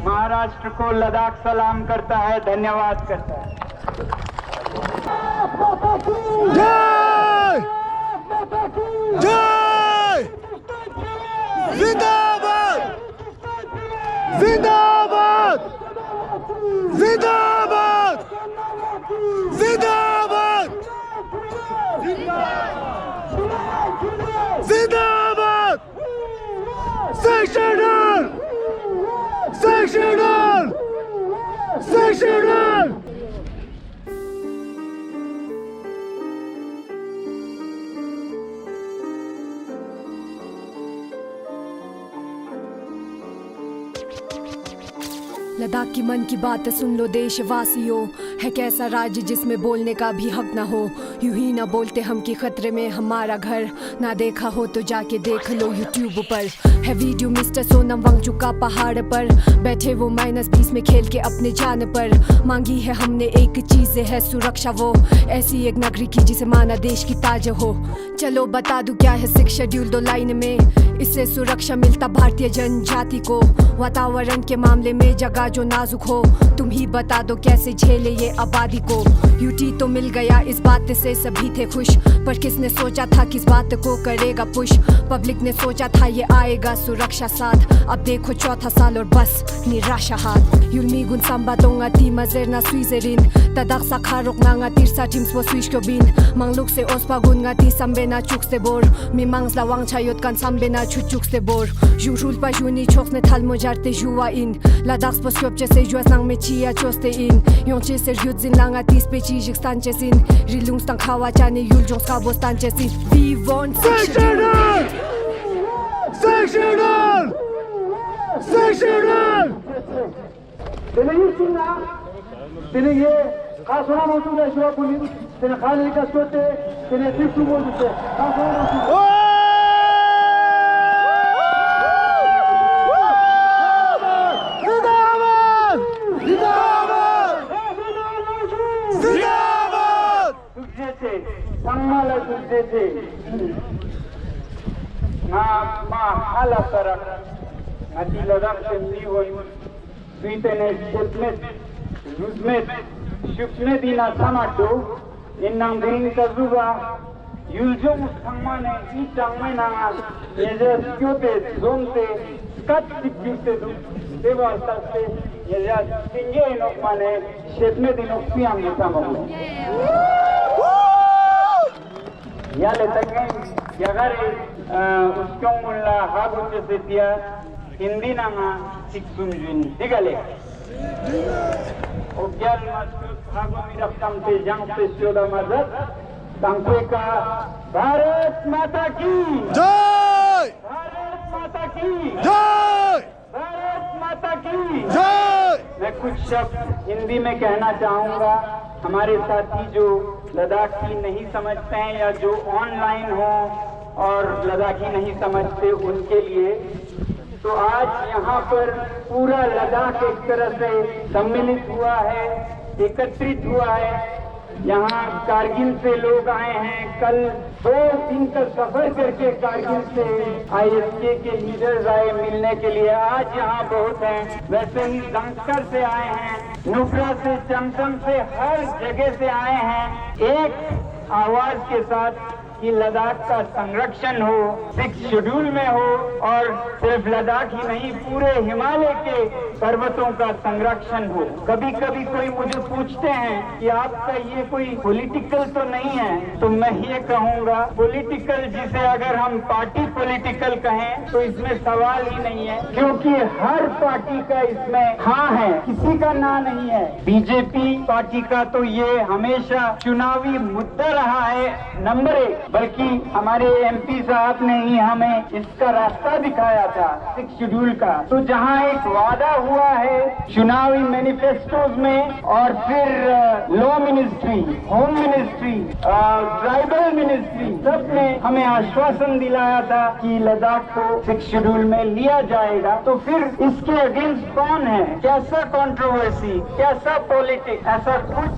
महाराष्ट्र को लद्दाख सलाम करता है, धन्यवाद करता है। जय जय जिंदाबाद जिंदाबाद जिंदाबाद जिंदाबाद जिंदाबाद सेक्शनल सेक्शनल सेक्शनल लद्दाख की मन की बात सुन लो देशवासियों, है कैसा राज्य जिसमें बोलने का भी हक ना हो। यूं ही ना बोलते हम कि खतरे में हमारा घर, ना देखा हो तो जाके देख लो यूट्यूब पर। है वीडियो मिस्टर सोनम वांगचुक का पहाड़ पर, बैठे वो -20 में खेल के अपने जान पर। मांगी है हमने एक चीज है सुरक्षा, वो ऐसी एक नगरी की जिसे माना देश की ताज हो। चलो बता दूं क्या है 6 शेड्यूल 2 लाइन में, इससे सुरक्षा मिलता भारतीय जनजाति को। वातावरण के मामले में जगह जो नाजुक हो, तुम ही बता दो कैसे झेले ये आबादी को। यूटी तो मिल गया इस बात से सभी थे खुश, पर किसने सोचा था किस बात को करेगा पुश। पब्लिक ने सोचा था ये आएगा सुरक्षा साथ, अब देखो 4था साल और बस निराशा हाथ। 율미군 삼바동아 디마제르나 스위제린 따닥사 카록나가 띠르사팀스 스위쇼빈 망룩세 오스파군가 디삼베나 축세볼 미망슬라 왕차요트간 삼베나 추축세볼 ჟურულpa ჟუნი ჩოხნე თალმოჯარტე ჟუაინ ლადახს პოსკოპჭესე ჟუასნანგ მეჩია ჩოსტეინ იონჩესერ ჟუძინლანგა დისპეჩიჟიქ სტანჩესინ rilungstan ქავაჭანი յուლჯონს ხაბოსტანჩესინ we want sectional sectional sectional Televizionda Telege kasona mevzuda şura bulun. Seni halika sote, seni tüplü bozdu. Kasona mevzuda. Zindabad! Zindabad! Zindabad! Türkçesi, sanmalı Türkçesi. Ma hala tarak. Nati Ladakh se mli hoy. Suitene şetmet, rüzmet, şükmedina samatu, innang dirin kazuba, yulcum sangmane, itangmena, yeze skyote, zonte, kat sikyote du, devastaste, yeze singe inokmane, şetmedin okpiyam yetamamu. Yale tageng, yagare, uskyomulla haguche setia, Hindi nama siksumjun digale. Ogyal masuk hagumi rakam te jang pe shoda mazat. Tangkwe ka Bharat Mata ki Jai! Bharat Mata ki Jai! Bharat Mata ki Jai! मैं कुछ शब्द हिंदी में कहना चाहूँगा। हमारे साथी जो लद्दाखी नहीं समझते हैं या जो ऑनलाइन हो और लद्दाखी नहीं समझते उनके लिए, तो आज यहाँ पर पूरा लद्दाख एक तरह से सम्मिलित हुआ है, एकत्रित हुआ है। यहाँ कारगिल से लोग आए हैं, कल 2 दिन का सफर करके कारगिल से ISK के लीडर्स आए मिलने के लिए। आज यहाँ बहुत हैं, वैसे ही जंगकर से आए हैं, नुब्रा से, चमचम से, हर जगह से आए हैं एक आवाज के साथ कि लद्दाख का संरक्षण हो, 6 शेड्यूल में हो और सिर्फ लद्दाख ही नहीं पूरे हिमालय के पर्वतों का संरक्षण हो। कभी कभी कोई मुझे पूछते हैं कि आपका ये कोई पॉलिटिकल तो नहीं है, तो मैं ये कहूँगा पॉलिटिकल जिसे अगर हम पार्टी पॉलिटिकल कहें तो इसमें सवाल ही नहीं है, क्योंकि हर पार्टी का इसमें हाँ है, किसी का ना नहीं है। बीजेपी पार्टी का तो ये हमेशा चुनावी मुद्दा रहा है नंबर 1, बल्कि हमारे MP साहब ने ही हमें इसका रास्ता दिखाया था 6 शेड्यूल का। तो जहाँ एक वादा हुआ है चुनावी मैनिफेस्टोज में और फिर law ministry, home ministry, tribal ministry, सब ने हमें आश्वासन दिलाया था कि लद्दाख को 6 शेड्यूल में लिया जाएगा, तो फिर इसके अगेंस्ट कौन है? कैसा कंट्रोवर्सी, कैसा पॉलिटिक्स? ऐसा कुछ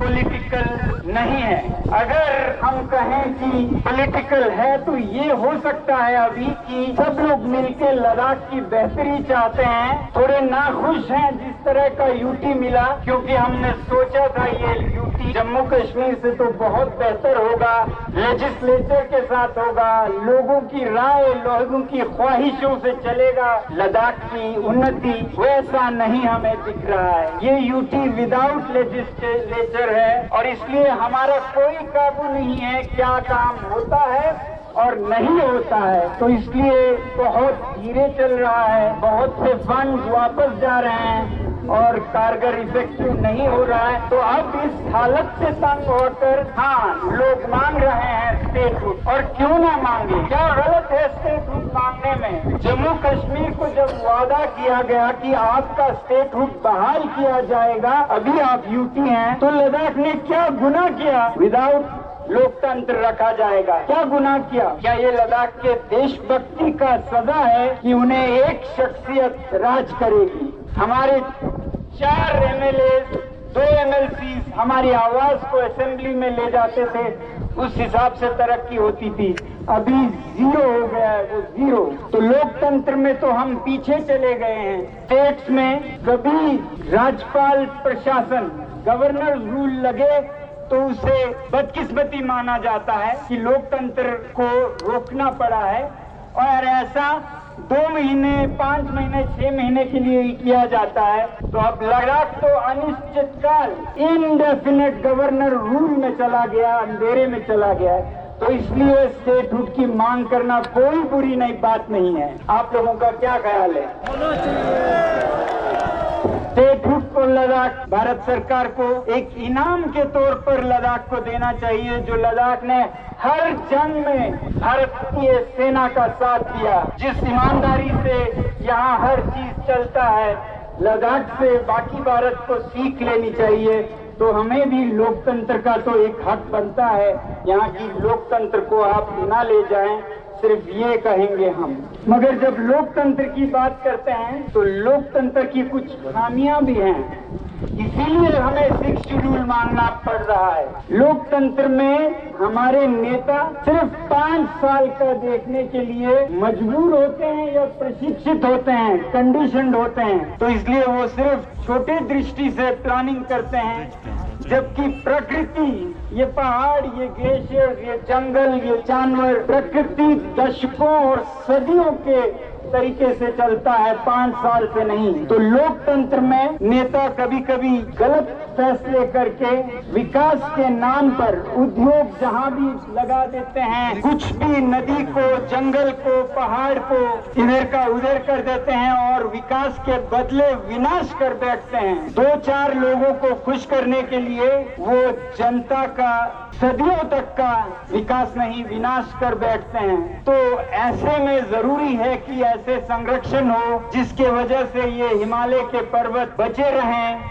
पॉलिटिकल नहीं है। अगर हम कहें कि पॉलिटिकल है तो ये हो सकता है अभी कि सब लोग मिलकर लद्दाख की बेहतरी चाहते हैं, थोड़े नाखुश हैं जिस तरह का यूटी मिला, क्योंकि हमने सोचा था ये यूटी जम्मू कश्मीर से तो बहुत बेहतर होगा, लेजिस्लेचर के साथ होगा, लोगों की राय, लोगों की ख्वाहिशों से चलेगा लद्दाख की उन्नति। वैसा नहीं हमें दिख रहा है। ये यूटी विदाउट लेजिस्लेचर है और इसलिए हमारा कोई काबू नहीं है क्या काम होता है और नहीं होता है। तो इसलिए बहुत धीरे चल रहा है, बहुत से फंड वापस जा रहे हैं और कारगर इफेक्टिव नहीं हो रहा है। तो अब इस हालत से तंग होकर लोग मांग रहे हैं स्टेटहुड। और क्यों ना मांगे, क्या गलत है स्टेटहुड मांगने में? जम्मू कश्मीर को जब वादा किया गया कि आपका स्टेटहुड बहाल किया जाएगा, अभी आप यूटी हैं, तो लद्दाख ने क्या गुनाह किया? विदाउट लोकतंत्र रखा जाएगा, क्या गुनाह किया? क्या ये लद्दाख के देशभक्ति का सजा है कि उन्हें एक शख्सियत राज करेगी? हमारे 4 MLA 2 MLC हमारी आवाज को असेंबली में ले जाते थे, उस हिसाब से तरक्की होती थी। अभी 0 हो गया है, वो 0। तो लोकतंत्र में तो हम पीछे चले गए हैं। स्टेट्स में कभी राज्यपाल प्रशासन, गवर्नर रूल लगे तो उसे बदकिस्मती माना जाता है कि लोकतंत्र को रोकना पड़ा है, और ऐसा 2 महीने, 5 महीने, 6 महीने के लिए किया जाता है। तो अब लद्दाख तो अनिश्चित काल इनडेफिनेट गवर्नर रूल में चला गया, अंधेरे में चला गया है। तो इसलिए स्टेटहुड की मांग करना कोई बुरी नहीं बात नहीं है। आप लोगों का क्या ख्याल है? स्टेटहुड को लद्दाख भारत सरकार को एक इनाम के तौर पर लद्दाख को देना चाहिए, जो लद्दाख ने हर जंग में भारतीय सेना का साथ दिया। जिस ईमानदारी से यहाँ हर चीज चलता है, लद्दाख से बाकी भारत को सीख लेनी चाहिए। तो हमें भी लोकतंत्र का तो एक हक बनता है, यहाँ की लोकतंत्र को आप ना ले जाएं, सिर्फ ये कहेंगे हम। मगर जब लोकतंत्र की बात करते हैं तो लोकतंत्र की कुछ खामियां भी हैं, इसीलिए हमें 6 शेड्यूल मानना पड़ रहा है। लोकतंत्र में हमारे नेता सिर्फ 5 साल का देखने के लिए मजबूर होते हैं या प्रशिक्षित होते हैं, कंडीशनड होते हैं। तो इसलिए वो सिर्फ छोटे दृष्टि से प्लानिंग करते हैं, जबकि प्रकृति, ये पहाड़, ये ग्लेशियर, ये जंगल, ये जानवर, प्रकृति दशकों और सदियों के तरीके से चलता है, 5 साल से नहीं। तो लोकतंत्र में नेता कभी कभी गलत फैसले करके विकास के नाम पर उद्योग जहां भी लगा देते हैं, कुछ भी नदी को, जंगल को, पहाड़ को इधर का उधर कर देते हैं और विकास के बदले विनाश कर बैठते हैं। 2-4 लोगों को खुश करने के लिए वो जनता का सदियों तक का विकास नहीं, विनाश कर बैठते हैं। तो ऐसे में जरूरी है कि ऐसे संरक्षण हो जिसके वजह से ये हिमालय के पर्वत बचे रहें,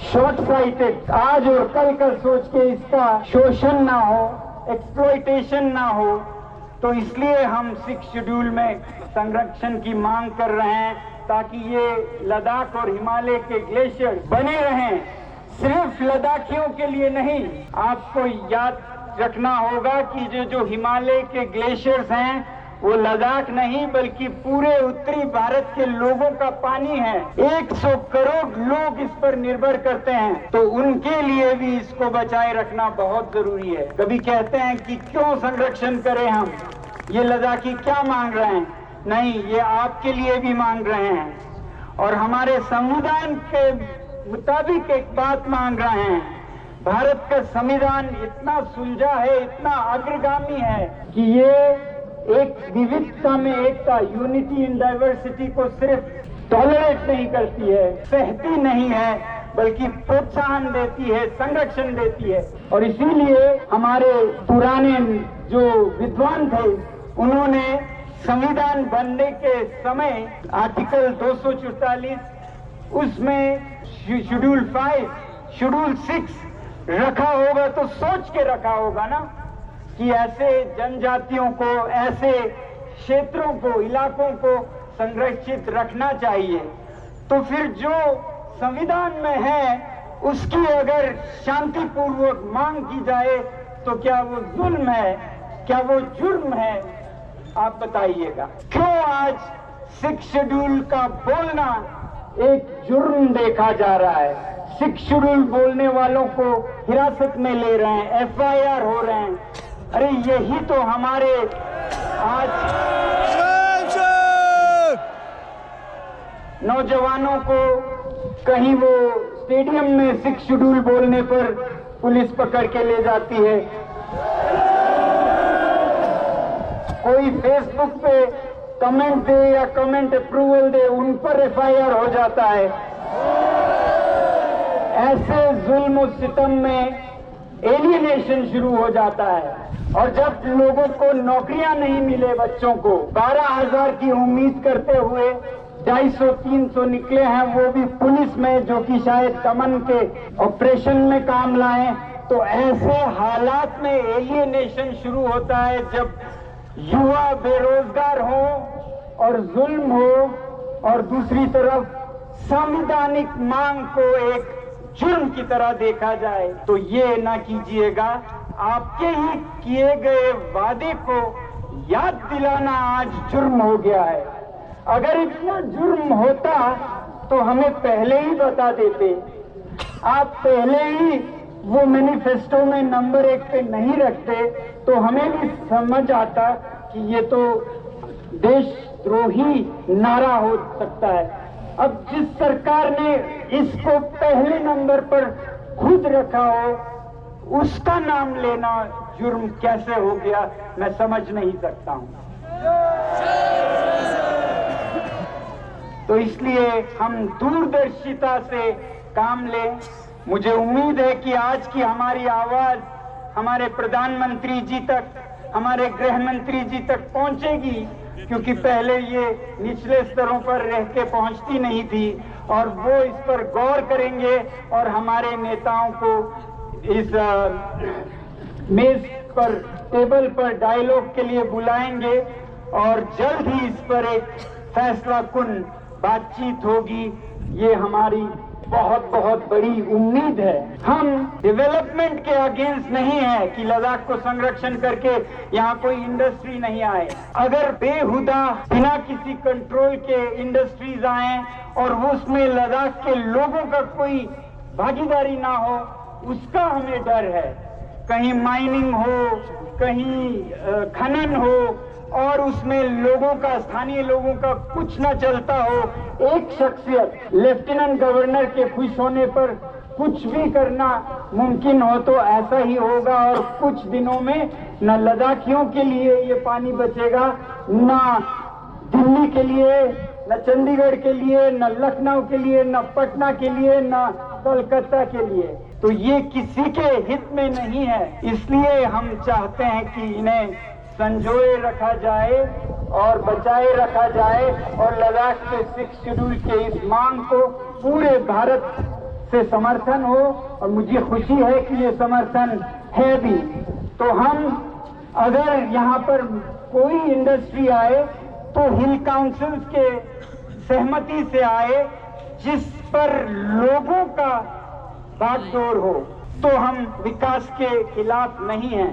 शॉर्ट साइटेड, आज और कल का सोच के इसका शोषण ना हो, एक्सप्लॉयटेशन ना हो। तो इसलिए हम 6 शेड्यूल में संरक्षण की मांग कर रहे हैं, ताकि ये लद्दाख और हिमालय के ग्लेशियर बने रहें। सिर्फ लद्दाखियों के लिए नहीं, आपको याद रखना होगा कि जो हिमालय के ग्लेशियर्स हैं वो लद्दाख नहीं बल्कि पूरे उत्तरी भारत के लोगों का पानी है। 100 करोड़ लोग इस पर निर्भर करते हैं, तो उनके लिए भी इसको बचाए रखना बहुत जरूरी है। कभी कहते हैं कि क्यों संरक्षण करें हम, ये लद्दाखी क्या मांग रहे हैं? नहीं, ये आपके लिए भी मांग रहे हैं और हमारे संविधान के मुताबिक एक बात मांग रहे हैं। भारत का संविधान इतना सुलझा है, इतना अग्रगामी है कि ये एक विविधता में एकता, यूनिटी इन डाइवर्सिटी को सिर्फ टॉलरेट नहीं करती है, सहती नहीं है, बल्कि प्रोत्साहन देती है, संरक्षण देती है। और इसीलिए हमारे पुराने जो विद्वान थे उन्होंने संविधान बनने के समय आर्टिकल 244 उसमें शेड्यूल 5, शेड्यूल 6 रखा होगा तो सोच के रखा होगा ना कि ऐसे जनजातियों को, ऐसे क्षेत्रों को, इलाकों को संरक्षित रखना चाहिए। तो फिर जो संविधान में है उसकी अगर शांतिपूर्वक मांग की जाए तो क्या वो जुल्म है, क्या वो जुर्म है? आप बताइएगा। क्यों आज 6 शेड्यूल का बोलना एक जुर्म देखा जा रहा है? 6 शेड्यूल बोलने वालों को हिरासत में ले रहे हैं, FIR हो रहे हैं। अरे यही तो हमारे आज नौजवानों को कहीं वो स्टेडियम में 6 शेड्यूल बोलने पर पुलिस पकड़ के ले जाती है, कोई फेसबुक पे कमेंट दे या कमेंट अप्रूवल दे उन पर FIR हो जाता है। ऐसे जुल्म और सितम में एलियनेशन शुरू हो जाता है। और जब लोगों को नौकरियां नहीं मिले, बच्चों को 12,000 की उम्मीद करते हुए 250-300 निकले हैं, वो भी पुलिस में, जो कि शायद दमन के ऑपरेशन में काम लाए। तो ऐसे हालात में एलियनेशन शुरू होता है जब युवा बेरोजगार हो और जुल्म हो, और दूसरी तरफ संवैधानिक मांग को एक जुर्म की तरह देखा जाए। तो ये ना कीजिएगा। आपके ही किए गए वादे को याद दिलाना आज जुर्म हो गया है। अगर इतना जुर्म होता तो हमें पहले ही बता देते। आप पहले ही वो मैनिफेस्टो में नंबर 1 पे नहीं रखते तो हमें भी समझ आता कि ये तो देशद्रोही नारा हो सकता है। अब जिस सरकार ने इसको पहले नंबर पर खुद रखा हो, उसका नाम लेना जुर्म कैसे हो गया, मैं समझ नहीं सकता हूं। तो इसलिए हम दूरदर्शिता से काम लें। मुझे उम्मीद है कि आज की हमारी आवाज हमारे प्रधानमंत्री जी तक, हमारे गृह मंत्री जी तक पहुंचेगी, क्योंकि पहले ये निचले स्तरों पर रह के पहुंचती नहीं थी, और वो इस पर गौर करेंगे और हमारे नेताओं को इस मेज पर, टेबल पर डायलॉग के लिए बुलाएंगे और जल्द ही इस पर एक फैसला कुन बातचीत होगी। ये हमारी बहुत बहुत बड़ी उम्मीद है। हम डेवलपमेंट के अगेंस्ट नहीं है कि लद्दाख को संरक्षण करके यहाँ कोई इंडस्ट्री नहीं आए। अगर बेहुदा बिना किसी कंट्रोल के इंडस्ट्रीज आए और उसमें लद्दाख के लोगों का कोई भागीदारी ना हो, उसका हमें डर है। कहीं माइनिंग हो, कहीं खनन हो और उसमें लोगों का, स्थानीय लोगों का कुछ न चलता हो। एक शख्सियत लेफ्टिनेंट गवर्नर के खुश होने पर कुछ भी करना मुमकिन हो तो ऐसा ही होगा, और कुछ दिनों में न लद्दाखियों के लिए ये पानी बचेगा, न दिल्ली के लिए, न चंडीगढ़ के लिए, न लखनऊ के लिए, न पटना के लिए, न कोलकाता के लिए। तो ये किसी के हित में नहीं है। इसलिए हम चाहते हैं कि इन्हें संजोए रखा जाए और बचाए रखा जाए, और लद्दाख के 6 शेड्यूल के इस मांग को पूरे भारत से समर्थन हो, और मुझे खुशी है कि ये समर्थन है भी। तो हम अगर यहाँ पर कोई इंडस्ट्री आए तो हिल काउंसिल्स के सहमति से आए, जिस पर लोगों का बागडोर हो। तो हम विकास के खिलाफ नहीं हैं,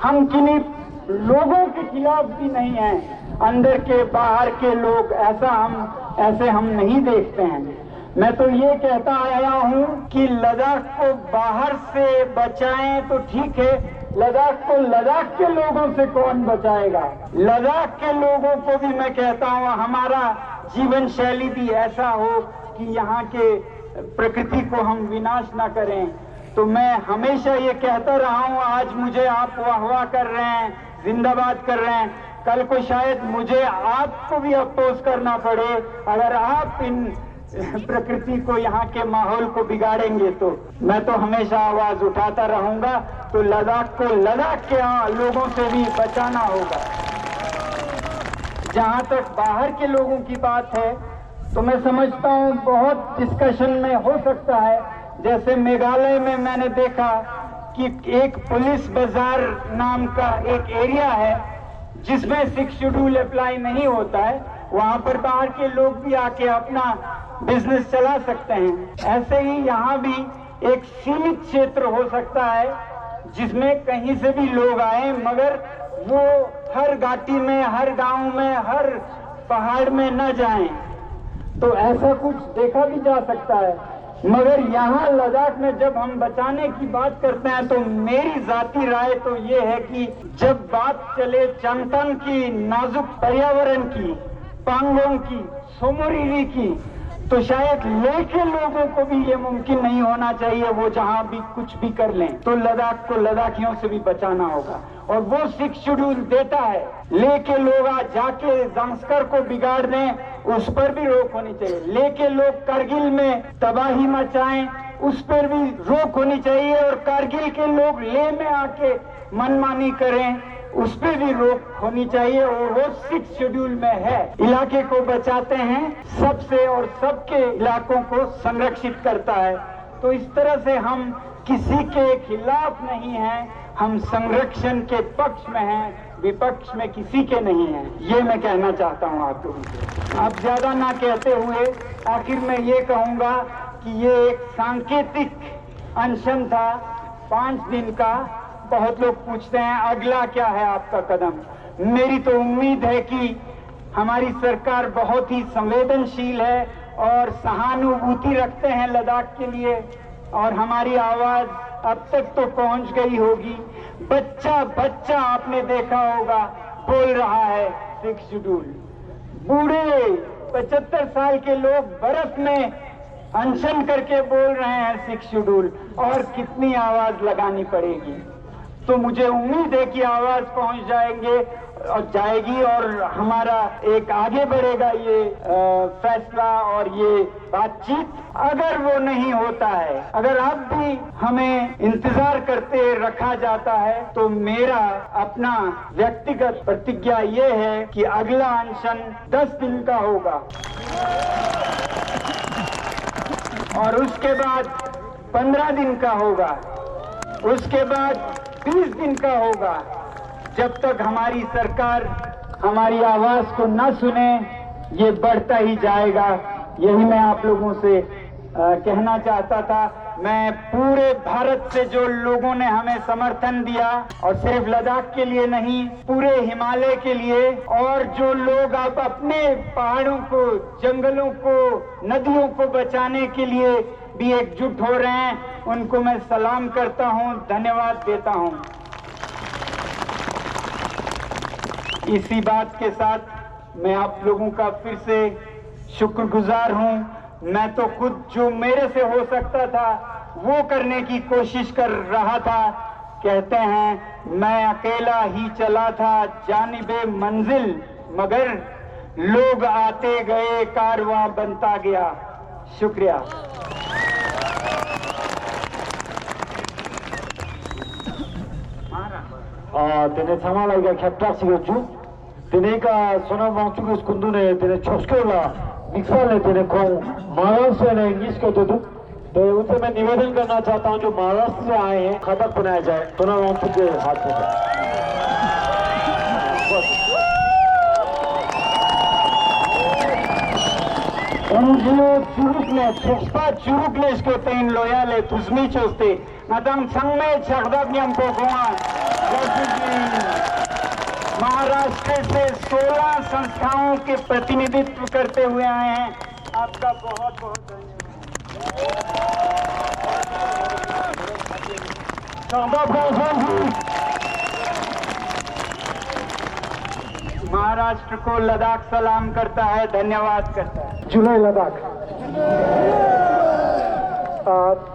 हम किन्हीं लोगों के खिलाफ भी नहीं हैं, अंदर के बाहर के लोग, ऐसे हम नहीं देखते हैं। मैं तो ये कहता आया हूँ कि लद्दाख को बाहर से बचाएं तो ठीक है, लद्दाख को लद्दाख के लोगों से कौन बचाएगा? लद्दाख के लोगों को भी मैं कहता हूँ हमारा जीवन शैली भी ऐसा हो कि यहाँ के प्रकृति को हम विनाश ना करें। तो मैं हमेशा ये कहता रहा हूँ, आज मुझे आप वाह कर रहे हैं, जिंदाबाद कर रहे हैं, कल को शायद मुझे आपको भी अपोज करना पड़े अगर आप इन प्रकृति को, यहाँ के माहौल को बिगाड़ेंगे। तो मैं तो हमेशा आवाज उठाता रहूंगा। तो लद्दाख को लद्दाख के लोगों से भी बचाना होगा। जहां तक बाहर के लोगों की बात है तो मैं समझता हूं बहुत डिस्कशन में हो सकता है। जैसे मेघालय में मैंने देखा कि एक पुलिस बाजार नाम का एक एरिया है जिसमें 6 शेड्यूल अप्लाई नहीं होता है। वहां पर बाहर के लोग भी आके अपना बिजनेस चला सकते हैं। ऐसे ही यहाँ भी एक सीमित क्षेत्र हो सकता है जिसमें कहीं से भी लोग आए, मगर वो हर घाटी में, हर गांव में, हर पहाड़ में न जाएं। तो ऐसा कुछ देखा भी जा सकता है। मगर यहाँ लद्दाख में जब हम बचाने की बात करते हैं तो मेरी जाती राय तो ये है कि जब बात चले चंगथंग की, नाजुक पर्यावरण की, पांगोंग की, सोमोरिरी की, तो शायद लेह के लोगों को भी ये मुमकिन नहीं होना चाहिए वो जहां भी कुछ भी कर लें। तो लद्दाख को लद्दाखियों से भी बचाना होगा और वो 6 शेड्यूल देता है। लेह के लोग आज जाके जांस्कर को बिगाड़ दें, उस पर भी रोक होनी चाहिए। लेह के लोग कारगिल में तबाही मचाएं, उस पर भी रोक होनी चाहिए। और कारगिल के लोग लेह में आके मनमानी करें, उस पर भी रोक होनी चाहिए। और वो 6 शेड्यूल में है। इलाके को बचाते हैं सबसे और सबके इलाकों को संरक्षित करता है। तो इस तरह से हम किसी के खिलाफ नहीं हैं, हम संरक्षण के पक्ष में हैं, विपक्ष में किसी के नहीं हैं। ये मैं कहना चाहता हूँ आप लोगों से। अब ज्यादा ना कहते हुए आखिर में ये कहूंगा कि ये एक सांकेतिक अनशन था 5 दिन का। बहुत लोग पूछते हैं अगला क्या है आपका कदम। मेरी तो उम्मीद है कि हमारी सरकार बहुत ही संवेदनशील है और सहानुभूति रखते हैं लद्दाख के लिए, और हमारी आवाज अब तक तो पहुंच गई होगी। बच्चा बच्चा आपने देखा होगा बोल रहा है 6 शेड्यूल। बूढ़े 75 साल के लोग बर्फ में अनशन करके बोल रहे हैं 6 शेड्यूल। और कितनी आवाज लगानी पड़ेगी। तो मुझे उम्मीद है कि आवाज पहुंच जाएगी और हमारा एक आगे बढ़ेगा ये फैसला और ये बातचीत। अगर वो नहीं होता है, अगर अब भी हमें इंतजार करते रखा जाता है, तो मेरा अपना व्यक्तिगत प्रतिज्ञा ये है कि अगला अनशन 10 दिन का होगा और उसके बाद 15 दिन का होगा, उसके बाद 20 दिन का होगा। जब तक हमारी सरकार हमारी आवाज को न सुने ये बढ़ता ही जाएगा। यही मैं आप लोगों से कहना चाहता था। मैं पूरे भारत से जो लोगों ने हमें समर्थन दिया, और सिर्फ लद्दाख के लिए नहीं, पूरे हिमालय के लिए, और जो लोग अब अपने पहाड़ों को, जंगलों को, नदियों को बचाने के लिए भी एकजुट हो रहे हैं, उनको मैं सलाम करता हूं, धन्यवाद देता हूं। इसी बात के साथ मैं आप लोगों का फिर से शुक्रगुजार हूं। मैं तो खुद जो मेरे से हो सकता था वो करने की कोशिश कर रहा था। कहते हैं मैं अकेला ही चला था जानिबे मंजिल, मगर लोग आते गए कारवां बनता गया। शुक्रिया। Tene tamalaga kaptaksigo ju tene ka sona wangchugo skundune tene choskola mixer तने कौन महाराष्ट्र ने इंग्लिश को तो उनसे मैं निवेदन करना चाहता हूं जो महाराष्ट्र से आए हैं खतक बनाया जाए तो ना वहाँ के हाथ में चुरुकले इसको तेन लोयाले तुझमी चोस्ते नदम संग में छगदम पोखवा महाराष्ट्र से 16 संस्थाओं के प्रतिनिधित्व करते हुए आए हैं। आपका बहुत बहुत धन्यवाद। महाराष्ट्र को लद्दाख सलाम करता है, धन्यवाद करता है। जुलाई लद्दाख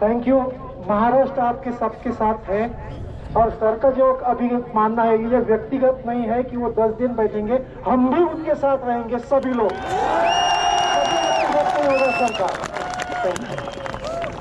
थैंक यू। महाराष्ट्र आपके सबके साथ है और सर का जो अभी मानना है ये व्यक्तिगत नहीं है कि वो 10 दिन बैठेंगे, हम भी उनके साथ रहेंगे। सभी लोग सर का